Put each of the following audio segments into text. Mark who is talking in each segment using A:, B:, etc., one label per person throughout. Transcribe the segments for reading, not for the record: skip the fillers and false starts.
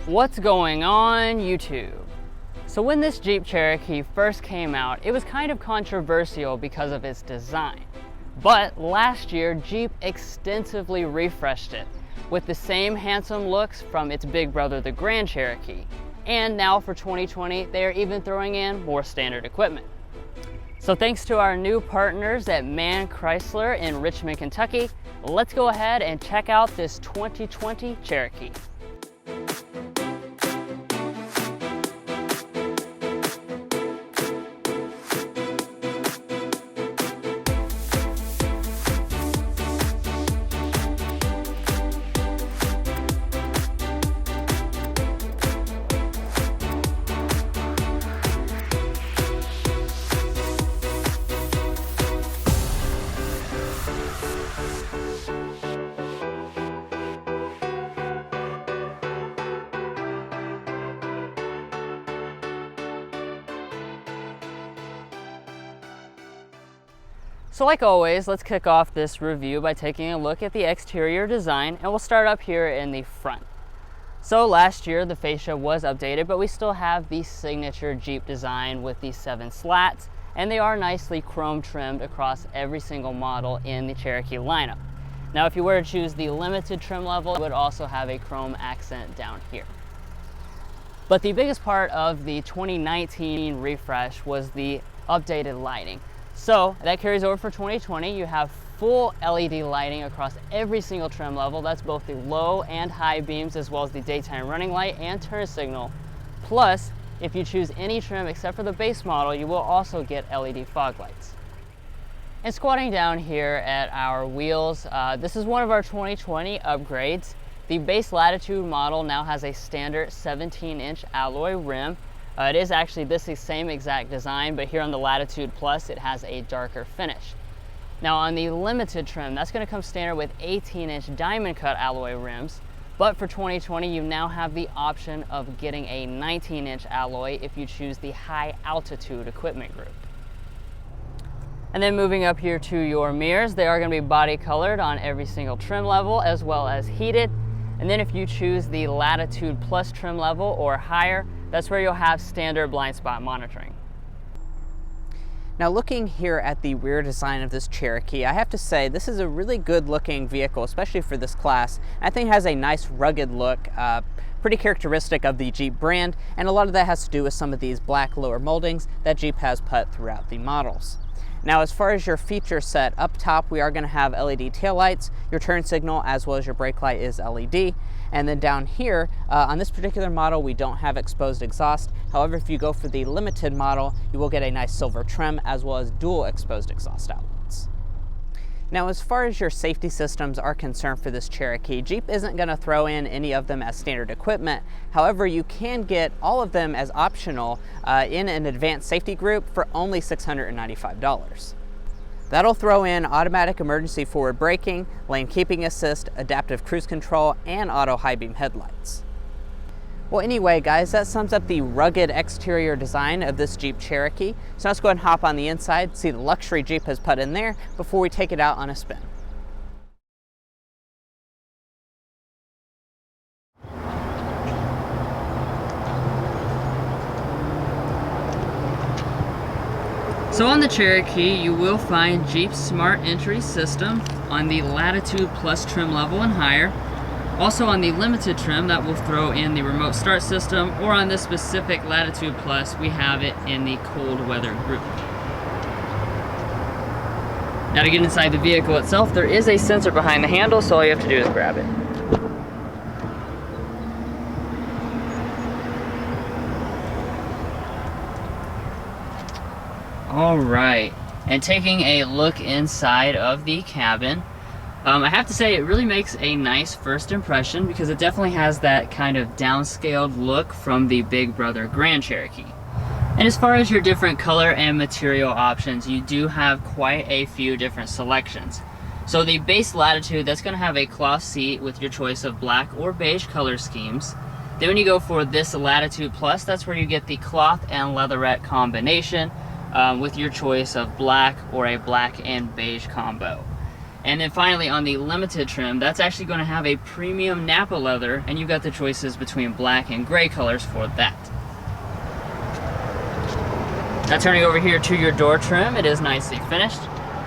A: What's going on YouTube? So when this Jeep Cherokee first came out, it was kind of controversial because of its design. But last year, Jeep extensively refreshed it with the same handsome looks from its big brother, the Grand Cherokee. And now for 2020, they are even throwing in more standard equipment. So thanks to our new partners at MAN Chrysler in Richmond, Kentucky, let's go ahead and check out this 2020 Cherokee. So like always, let's kick off this review by taking a look at the exterior design, and we'll start up here in the front. So last year the fascia was updated, but we still have the signature Jeep design with these 7 slats, and they are nicely chrome trimmed across every single model in the Cherokee lineup. Now if you were to choose the limited trim level, it would also have a chrome accent down here. But the biggest part of the 2019 refresh was the updated lighting. So that carries over for 2020. You have full LED lighting across every single trim level. That's both the low and high beams, as well as the daytime running light and turn signal. Plus, if you choose any trim except for the base model, you will also get LED fog lights. And squatting down here at our wheels, this is one of our 2020 upgrades. The base Latitude model now has a standard 17-inch alloy rim. It is actually the same exact design, but here on the Latitude Plus, it has a darker finish. Now on the limited trim, that's going to come standard with 18-inch diamond cut alloy rims, but for 2020, you now have the option of getting a 19-inch alloy if you choose the high altitude equipment group. And then moving up here to your mirrors, they are going to be body colored on every single trim level, as well as heated. And then if you choose the Latitude Plus trim level or higher, that's where you'll have standard blind spot monitoring.
B: Now looking here at the rear design of this Cherokee, I have to say this is a really good looking vehicle, especially for this class. I think it has a nice rugged look, pretty characteristic of the Jeep brand, and a lot of that has to do with some of these black lower moldings that Jeep has put throughout the models. Now as far as your feature set, up top we are going to have LED taillights, your turn signal as well as your brake light is LED. And then down here, on this particular model, we don't have exposed exhaust. However, if you go for the limited model, you will get a nice silver trim as well as dual exposed exhaust outlets. Now, as far as your safety systems are concerned for this Cherokee, Jeep isn't going to throw in any of them as standard equipment. However, you can get all of them as optional in an advanced safety group for only $695. That'll throw in automatic emergency forward braking, lane keeping assist, adaptive cruise control, and auto high beam headlights. Well anyway guys, that sums up the rugged exterior design of this Jeep Cherokee. So let's go ahead and hop on the inside, see the luxury Jeep has put in there before we take it out on a spin.
A: So on the Cherokee, you will find Jeep's Smart Entry system on the Latitude Plus trim level and higher. Also on the limited trim, that will throw in the remote start system, or on this specific Latitude Plus, we have it in the cold weather group. Now to get inside the vehicle itself, there is a sensor behind the handle, so all you have to do is grab it. All right, and taking a look inside of the cabin, I have to say it really makes a nice first impression because it definitely has that kind of downscaled look from the big brother Grand Cherokee. And as far as your different color and material options, you do have quite a few different selections. So the base Latitude, that's going to have a cloth seat with your choice of black or beige color schemes. Then when you go for this Latitude Plus, that's where you get the cloth and leatherette combination with your choice of black or a black and beige combo. And then finally on the limited trim, that's actually going to have a premium Napa leather, and you've got the choices between black and gray colors for that. Now turning over here to your door trim, it is nicely finished.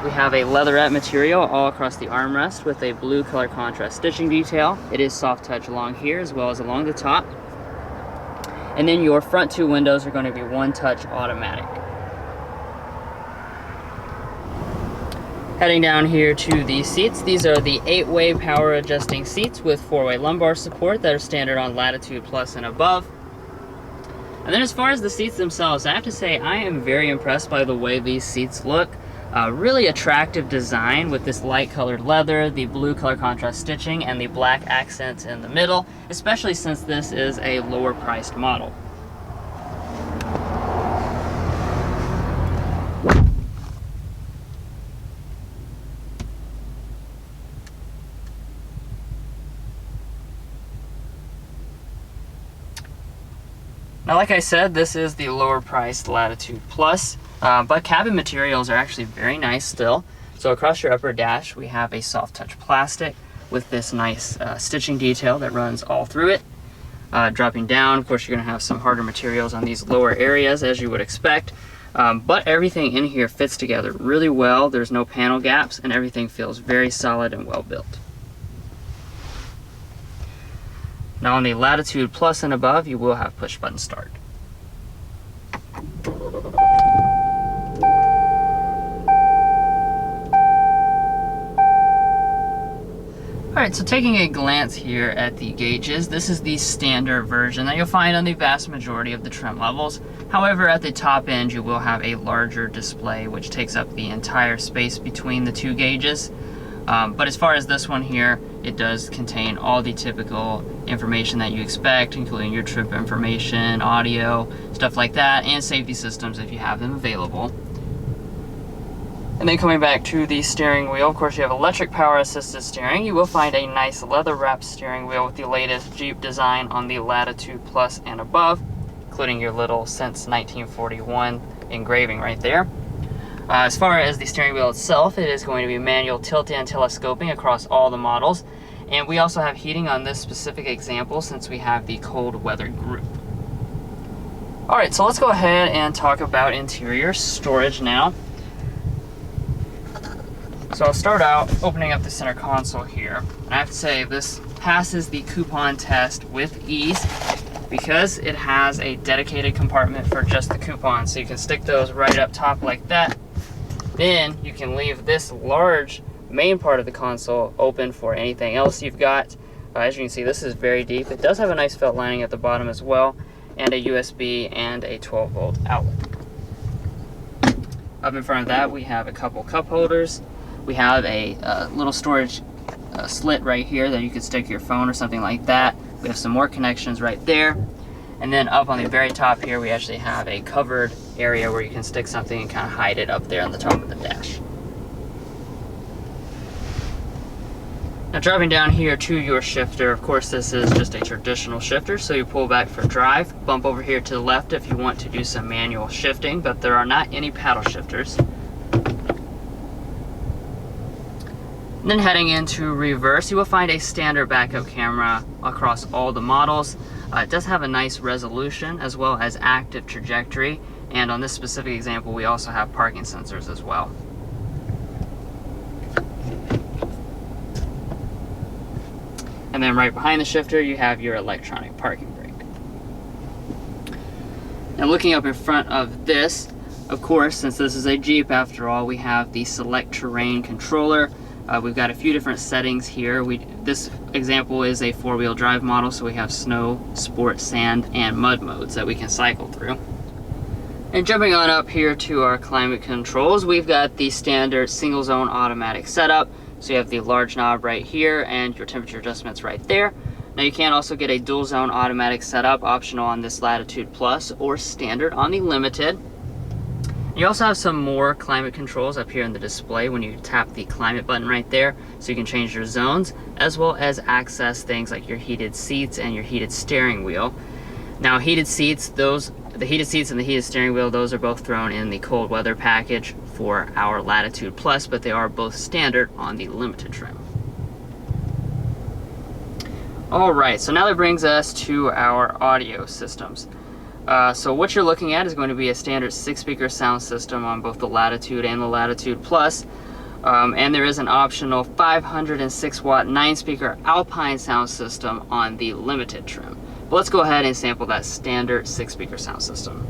A: We have a leatherette material all across the armrest with a blue color contrast stitching detail. It is soft touch along here as well as along the top. And then your front two windows are going to be one touch automatic. Heading down here to the seats, these are the 8-way power adjusting seats with 4-way lumbar support that are standard on Latitude Plus and above. And then as far as the seats themselves, I have to say I am very impressed by the way these seats look. Really attractive design with this light colored leather, the blue color contrast stitching, and the black accents in the middle, especially since this is a lower priced model. Now, like I said, this is the lower priced Latitude Plus, but cabin materials are actually very nice still. So across your upper dash, we have a soft touch plastic with this nice stitching detail that runs all through it. Dropping down, of course, you're gonna have some harder materials on these lower areas as you would expect, but everything in here fits together really well. There's no panel gaps and everything feels very solid and well built. Now on the Latitude Plus and above, you will have push button start. Alright, so taking a glance here at the gauges, this is the standard version that you'll find on the vast majority of the trim levels. However, at the top end, you will have a larger display which takes up the entire space between the two gauges. But as far as this one here, it does contain all the typical information that you expect, including your trip information, audio, stuff like that, and safety systems if you have them available. And then coming back to the steering wheel, of course you have electric power assisted steering. You will find a nice leather wrapped steering wheel with the latest Jeep design on the Latitude Plus and above, including your little Since 1941 engraving right there. As far as the steering wheel itself, it is going to be manual tilt and telescoping across all the models. And we also have heating on this specific example since we have the cold weather group. Alright, so let's go ahead and talk about interior storage now. So I'll start out opening up the center console here. And I have to say this passes the coupon test with ease because it has a dedicated compartment for just the coupons. So you can stick those right up top like that. Then you can leave this large main part of the console open for anything else you've got. As you can see, this is very deep. It does have a nice felt lining at the bottom as well, and a USB and a 12-volt outlet. Up in front of that, we have a couple cup holders. We have a little storage slit right here that you could stick your phone or something like that. We have some more connections right there. And then up on the very top here, we actually have a covered area where you can stick something and kind of hide it up there on the top of the dash. Now dropping down here to your shifter, of course this is just a traditional shifter, so you pull back for drive, bump over here to the left if you want to do some manual shifting, but there are not any paddle shifters. And then heading into reverse, you will find a standard backup camera across all the models. It does have a nice resolution as well as active trajectory, and on this specific example we also have parking sensors as well. And then right behind the shifter you have your electronic parking brake. Now looking up in front of this, of course, since this is a Jeep after all, we have the select terrain controller. We've got a few different settings here. This example is a four-wheel drive model, so we have snow, sport, sand, and mud modes that we can cycle through. And jumping on up here to our climate controls, we've got the standard single zone automatic setup. So you have the large knob right here and your temperature adjustments right there. Now you can also get a dual zone automatic setup, optional on this Latitude Plus or standard on the Limited. You also have some more climate controls up here in the display when you tap the climate button right there, so you can change your zones as well as access things like your heated seats and your heated steering wheel. Now the heated seats and the heated steering wheel, those are both thrown in the cold weather package for our Latitude Plus, but they are both standard on the Limited trim. Alright, so now that brings us to our audio systems. So what you're looking at is going to be a standard 6-speaker sound system on both the Latitude and the Latitude Plus. And there is an optional 506 watt 9-speaker Alpine sound system on the Limited trim. But let's go ahead and sample that standard 6-speaker sound system.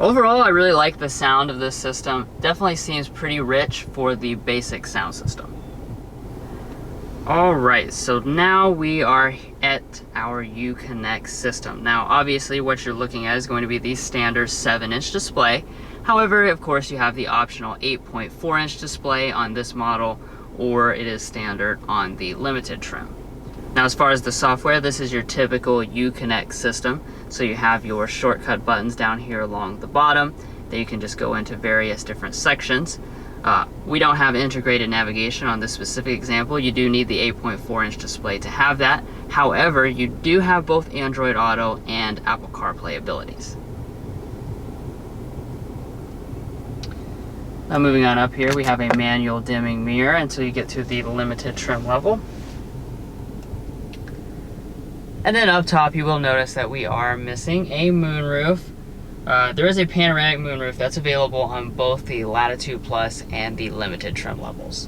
A: Overall, I really like the sound of this system. Definitely seems pretty rich for the basic sound system. Alright, so now we are at our Uconnect system. Now obviously what you're looking at is going to be the standard 7-inch display. However, of course, you have the optional 8.4-inch display on this model, or it is standard on the Limited trim. Now as far as the software, this is your typical Uconnect system. So you have your shortcut buttons down here along the bottom that you can just go into various different sections. We don't have integrated navigation on this specific example. You do need the 8.4-inch display to have that. However, you do have both Android Auto and Apple CarPlay abilities. Now moving on up here, we have a manual dimming mirror until you get to the Limited trim level. And then up top, you will notice that we are missing a moonroof. There is a panoramic moonroof that's available on both the Latitude Plus and the Limited trim levels.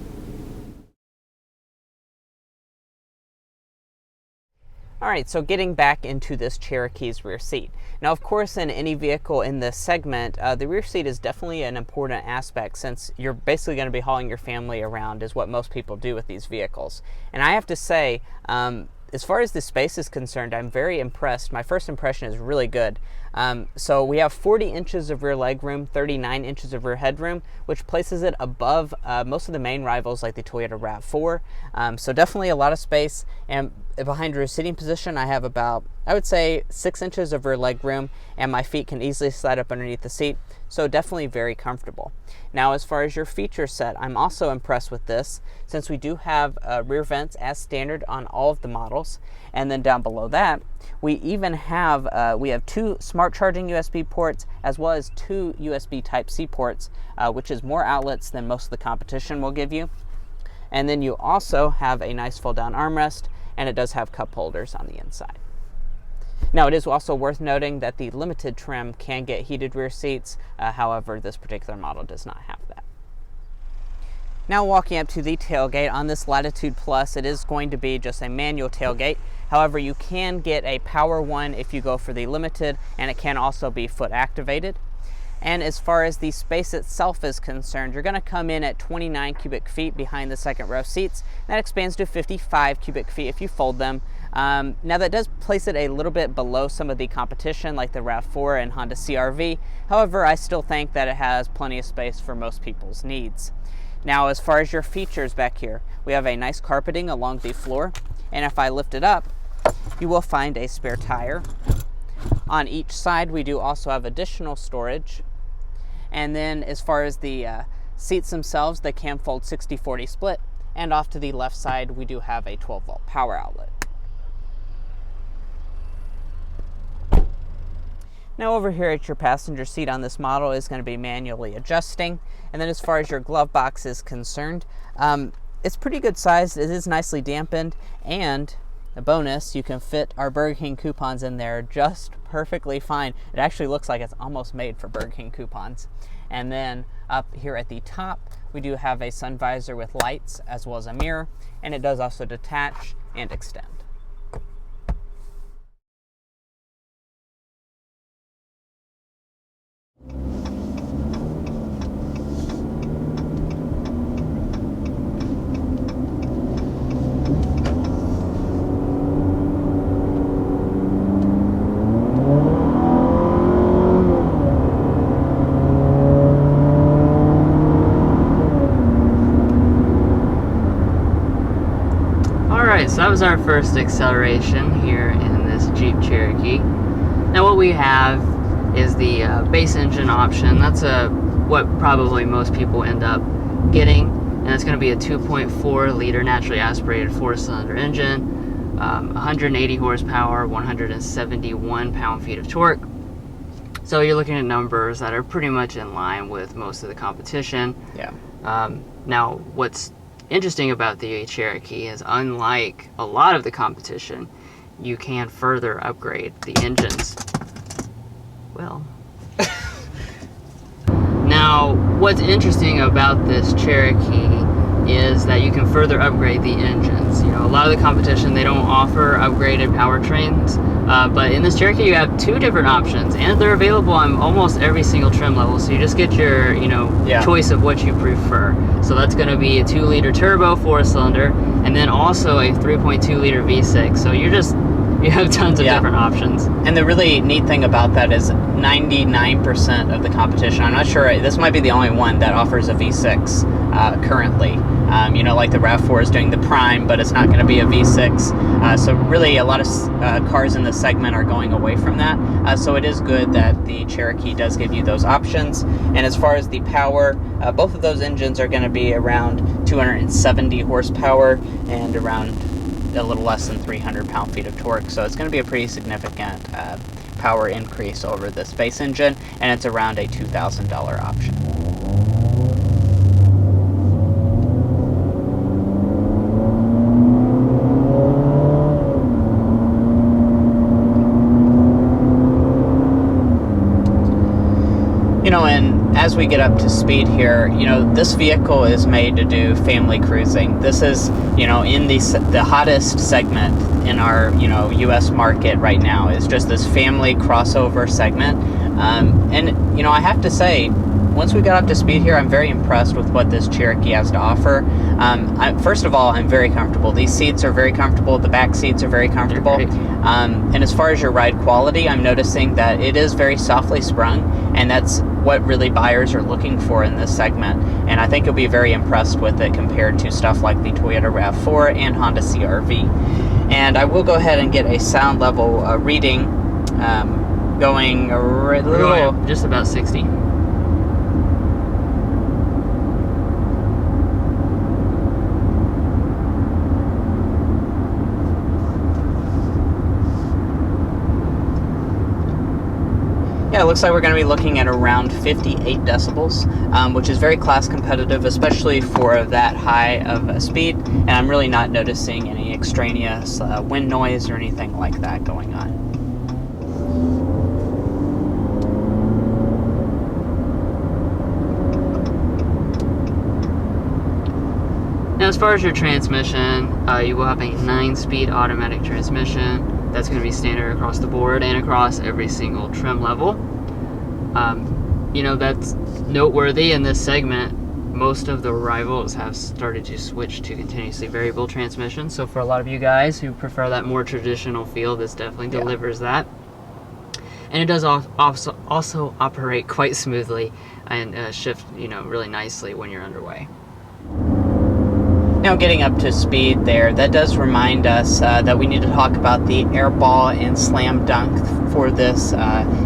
B: Alright, so getting back into this Cherokee's rear seat. Now, of course, in any vehicle in this segment, the rear seat is definitely an important aspect, since you're basically going to be hauling your family around, is what most people do with these vehicles. And I have to say, as far as the space is concerned, I'm very impressed. My first impression is really good. So we have 40 inches of rear legroom, 39 inches of rear headroom, which places it above most of the main rivals like the Toyota RAV4. So definitely a lot of space. And behind rear seating position, I have about, I would say, 6 inches of rear legroom, and my feet can easily slide up underneath the seat. So definitely very comfortable. Now, as far as your feature set, I'm also impressed with this, since we do have rear vents as standard on all of the models. And then down below that, we even have we have 2 smart charging USB ports, as well as 2 USB Type-C ports, which is more outlets than most of the competition will give you. And then you also have a nice fold-down armrest, and it does have cup holders on the inside. Now, it is also worth noting that the Limited trim can get heated rear seats. However, this particular model does not have that. Now, walking up to the tailgate on this Latitude Plus, it is going to be just a manual tailgate. However, you can get a power one if you go for the Limited, and it can also be foot activated. And as far as the space itself is concerned, you're going to come in at 29 cubic feet behind the second row seats. That expands to 55 cubic feet if you fold them. Now, that does place it a little bit below some of the competition like the RAV4 and Honda CR-V. However, I still think that it has plenty of space for most people's needs. Now, as far as your features back here, we have a nice carpeting along the floor. And if I lift it up, you will find a spare tire. On each side, we do also have additional storage. And then as far as the seats themselves, they can fold 60-40 split. And off to the left side, we do have a 12-volt power outlet. Now, over here at your passenger seat on this model is going to be manually adjusting. And then as far as your glove box is concerned, it's pretty good size. It is nicely dampened, and a bonus, you can fit our Burger King coupons in there just perfectly fine. It actually looks like it's almost made for Burger King coupons. And then up here at the top, we do have a sun visor with lights as well as a mirror, and it does also detach and extend.
A: Alright, so that was our first acceleration here in this Jeep Cherokee. Now what we have is the base engine option. That's what probably most people end up getting, and it's going to be a 2.4 liter naturally aspirated 4-cylinder engine, 180 horsepower, 171 pound-feet of torque. So you're looking at numbers that are pretty much in line with most of the competition.
B: Yeah.
A: Now what's interesting about the Cherokee is, unlike a lot of the competition, you can further upgrade the engines. Well, now what's interesting about this Cherokee is that you can further upgrade the engines. You know, a lot of the competition, they don't offer upgraded powertrains, but in this Cherokee you have 2 different options, and they're available on almost every single trim level, so you just get your choice of what you prefer. So that's going to be a 2-liter turbo 4-cylinder, and then also a 3.2-liter V6. So you have tons of different options. And
B: the really neat thing about that is 99% of the competition, I'm not sure, this might be the only one that offers a V6 currently. Like the RAV4 is doing the Prime, but it's not going to be a V6. So really a lot of cars in this segment are going away from that. So it is good that the Cherokee does give you those options. And as far as the power, both of those engines are going to be around 270 horsepower and around a little less than 300 pound-feet of torque. So it's going to be a pretty significant power increase over this base engine, and it's around a $2,000 option. And as we get up to speed here, this vehicle is made to do family cruising. This is, in the hottest segment in our, U.S. market right now is just this family crossover segment. And I have to say, once we got up to speed here, I'm very impressed with what this Cherokee has to offer. First of all, I'm very comfortable. These seats are very comfortable. The back seats are very comfortable. And as far as your ride quality, I'm noticing that it is very softly sprung, and that's what really buyers are looking for in this segment. And I think you'll be very impressed with it compared to stuff like the Toyota RAV4 and Honda CR-V. And I will go ahead and get a sound level reading going a little...
A: just about 60.
B: Yeah, it looks like we're going to be looking at around 58 decibels, which is very class competitive, especially for that high of a speed, and I'm really not noticing any extraneous wind noise or anything like that going on.
A: Now as far as your transmission, you will have a 9-speed automatic transmission. That's going to be standard across the board and across every single trim level. That's noteworthy in this segment. Most of the rivals have started to switch to continuously variable transmission. So for a lot of you guys who prefer that more traditional feel, this definitely delivers that. And it does also operate quite smoothly and shift, really nicely when you're underway.
B: Now getting up to speed there, that does remind us that we need to talk about the airball and slam dunk for this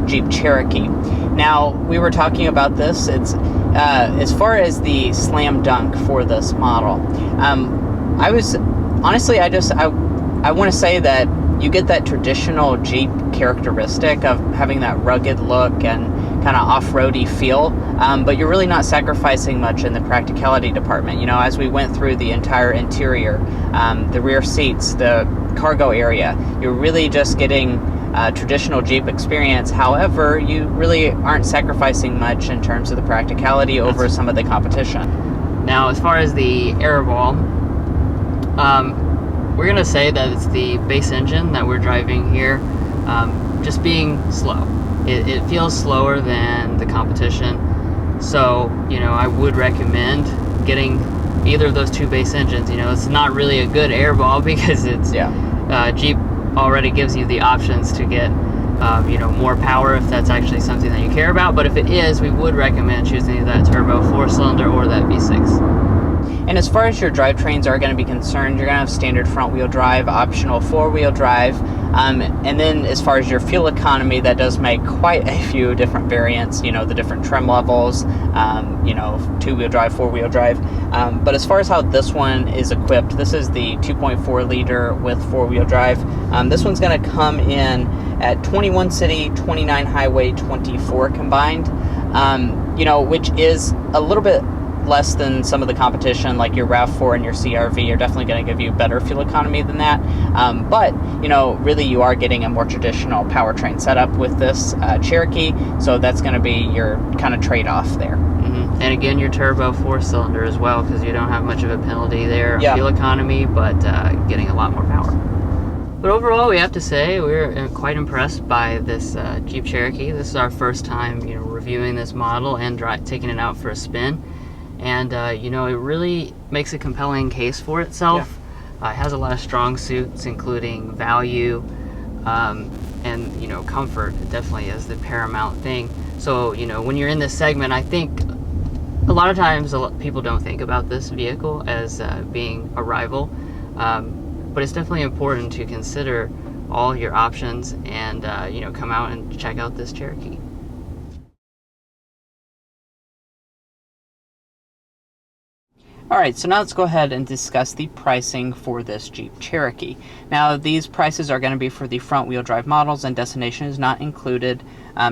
B: Jeep Cherokee. Now, we were talking about this, it's as far as the slam dunk for this model, I want to say that you get that traditional Jeep characteristic of having that rugged look and kind of off-roady feel, but you're really not sacrificing much in the practicality department. As we went through the entire interior, the rear seats, the cargo area, you're really just getting traditional Jeep experience. However, you really aren't sacrificing much in terms of the practicality over some of the competition.
A: Now, as far as the airball, we're going to say that it's the base engine that we're driving here, just being slow. It feels slower than the competition. So, I would recommend getting either of those 2 base engines. It's not really a good airball because it's Jeep already gives you the options to get more power if that's actually something that you care about. But if it is, we would recommend choosing that turbo 4-cylinder or that V6.
B: And as far as your drivetrains are going to be concerned, you're going to have standard front-wheel drive, optional four-wheel drive, and then as far as your fuel economy, that does make quite a few different variants, you know, the different trim levels, you know, two-wheel drive, four-wheel drive. But as far as how this one is equipped, this is the 2.4 liter with four-wheel drive. This one's going to come in at 21 city, 29 highway, 24 combined, you know, which is a little bit less than some of the competition, like your RAV4 and your CRV are definitely going to give you better fuel economy than that. But, you know, really you are getting a more traditional powertrain setup with this Cherokee, so that's going to be your kind of trade-off there.
A: Mm-hmm. And again, your turbo 4-cylinder as well, because you don't have much of a penalty there on fuel economy, but getting a lot more power. But overall, we have to say we're quite impressed by this Jeep Cherokee. This is our first time, you know, reviewing this model and taking it out for a spin. And, you know, it really makes a compelling case for itself. It has a lot of strong suits, including value and, you know, comfort. It definitely is the paramount thing. So, you know, when you're in this segment, I think a lot of times people don't think about this vehicle as being a rival. But it's definitely important to consider all your options and, you know, come out and check out this Cherokee.
B: Alright, so now let's go ahead and discuss the pricing for this Jeep Cherokee. Now, these prices are going to be for the front-wheel drive models, and destination is not included.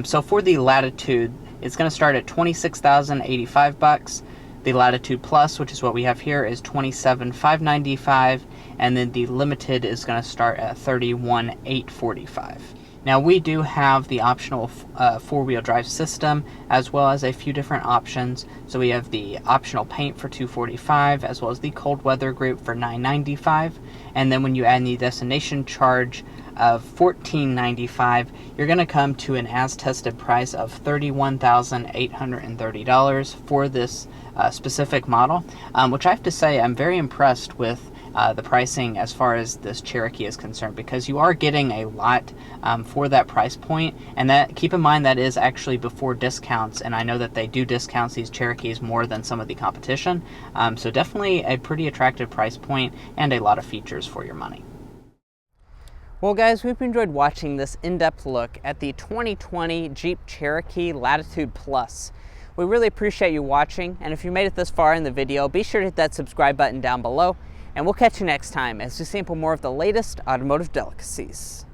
B: So for the Latitude, it's going to start at $26,085. The Latitude Plus, which is what we have here, is $27,595, and then the Limited is going to start at $31,845. Now, we do have the optional four-wheel drive system, as well as a few different options. So we have the optional paint for $245, as well as the cold weather group for $995. And then when you add the destination charge of $14.95, you're going to come to an as-tested price of $31,830 for this specific model, which I have to say I'm very impressed with the pricing as far as this Cherokee is concerned, because you are getting a lot for that price point, and that, keep in mind, that is actually before discounts, and I know that they do discounts these Cherokees more than some of the competition, so definitely a pretty attractive price point and a lot of features for your money. Well guys, we've enjoyed watching this in-depth look at the 2020 Jeep Cherokee Latitude Plus. We really appreciate you watching, and if you made it this far in the video, be sure to hit that subscribe button down below, and we'll catch you next time as we sample more of the latest automotive delicacies.